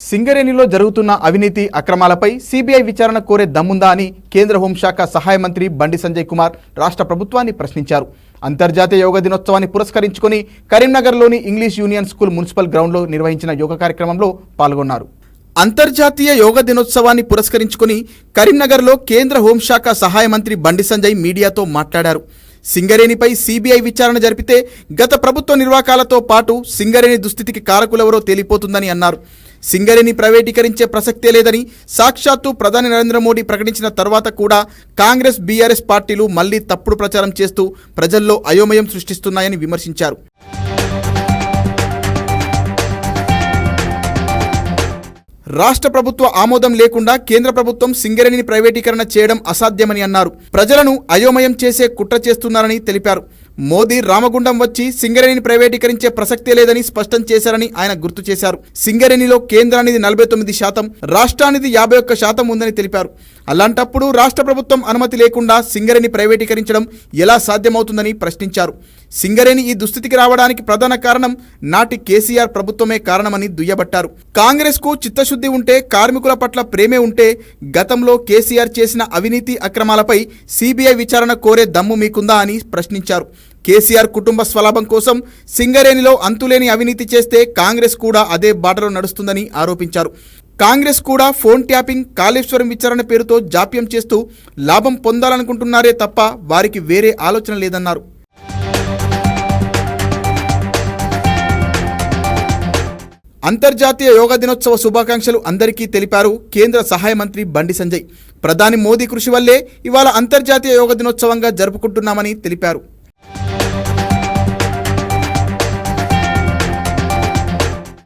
సింగరేణిలో జరుగుతున్న అవినీతి అక్రమాలపై సిబిఐ విచారణ కోరే దమ్ముందా అని కేంద్ర హోంశాఖ సహాయ మంత్రి బండి సంజయ్ కుమార్ రాష్ట్ర ప్రభుత్వాన్ని ప్రశ్నించారు. అంతర్జాతీయ యోగా దినోత్సవాన్ని పురస్కరించుకొని కరీంనగర్లోని ఇంగ్లీష్ యూనియన్ స్కూల్ మున్సిపల్ గ్రౌండ్లో నిర్వహించిన యోగా కార్యక్రమంలో పాల్గొన్నారు. అంతర్జాతీయ యోగా దినోత్సవాన్ని పురస్కరించుకొని కరీంనగర్లో కేంద్ర హోంశాఖ సహాయ మంత్రి బండి సంజయ్ మీడియాతో మాట్లాడారు. సింగరేణిపై సిబిఐ విచారణ జరిపితే గత ప్రభుత్వ నిర్వాకాలతో పాటు సింగరేణి దుస్థితికి కారకులెవరో తేలిపోతుందని అన్నారు. సింగరేణి ప్రైవేటీకరించే ప్రసక్తే లేదని సాక్షాత్తు ప్రధాని నరేంద్ర మోడీ ప్రకటించిన తర్వాత కూడా కాంగ్రెస్ బీఆర్ఎస్ పార్టీలు మళ్లీ తప్పుడు ప్రచారం చేస్తూ ప్రజల్లో అయోమయం సృష్టిస్తున్నాయని విమర్శించారు. రాష్ట్ర ప్రభుత్వ ఆమోదం లేకుండా కేంద్ర ప్రభుత్వం సింగరేణిని ప్రైవేటీకరణ చేయడం అసాధ్యమని అన్నారు. ప్రజలను అయోమయం చేసే కుట్ర చేస్తున్నారని తెలిపారు. మోదీ రామగుండం వచ్చి సింగరేణిని ప్రైవేటీకరించే ప్రసక్తే లేదని స్పష్టం చేశారని ఆయన గుర్తు చేశారు. సింగరేణిలో కేంద్రానిది 49%, రాష్ట్రానిది 51% ఉందని తెలిపారు. అలాంటప్పుడు రాష్ట్ర ప్రభుత్వం అనుమతి లేకుండా సింగరేణి ప్రైవేటీకరించడం ఎలా సాధ్యమవుతుందని ప్రశ్నించారు. సింగరేణి ఈ దుస్థితికి రావడానికి ప్రధాన కారణం నాటి కేసీఆర్ ప్రభుత్వమే కారణమని దుయ్యబట్టారు. కాంగ్రెస్ కు చిత్తశుద్ధి ఉంటే, కార్మికుల పట్ల ప్రేమే ఉంటే గతంలో కేసీఆర్ చేసిన అవినీతి అక్రమాలపై సిబిఐ విచారణ కోరే దమ్ము మీకుందా అని ప్రశ్నించారు. కేసీఆర్ కుటుంబ స్వలాభం కోసం సింగరేణిలో అంతులేని అవినీతి చేస్తే కాంగ్రెస్ కూడా అదే బాటలో నడుస్తుందని ఆరోపించారు. కాంగ్రెస్ కూడా ఫోన్ ట్యాపింగ్, కాళేశ్వరం విచారణ పేరుతో జాప్యం చేస్తూ లాభం పొందాలనుకుంటున్నారే తప్ప వారికి వేరే ఆలోచన లేదన్నారు. అంతర్జాతీయ యోగా దినోత్సవ శుభాకాంక్షలు అందరికీ తెలిపారు కేంద్ర సహాయ మంత్రి బండి సంజయ్. ప్రధాని మోదీ కృషి వల్లే ఇవాళ అంతర్జాతీయ యోగా దినోత్సవంగా జరుపుకుంటున్నామని తెలిపారు.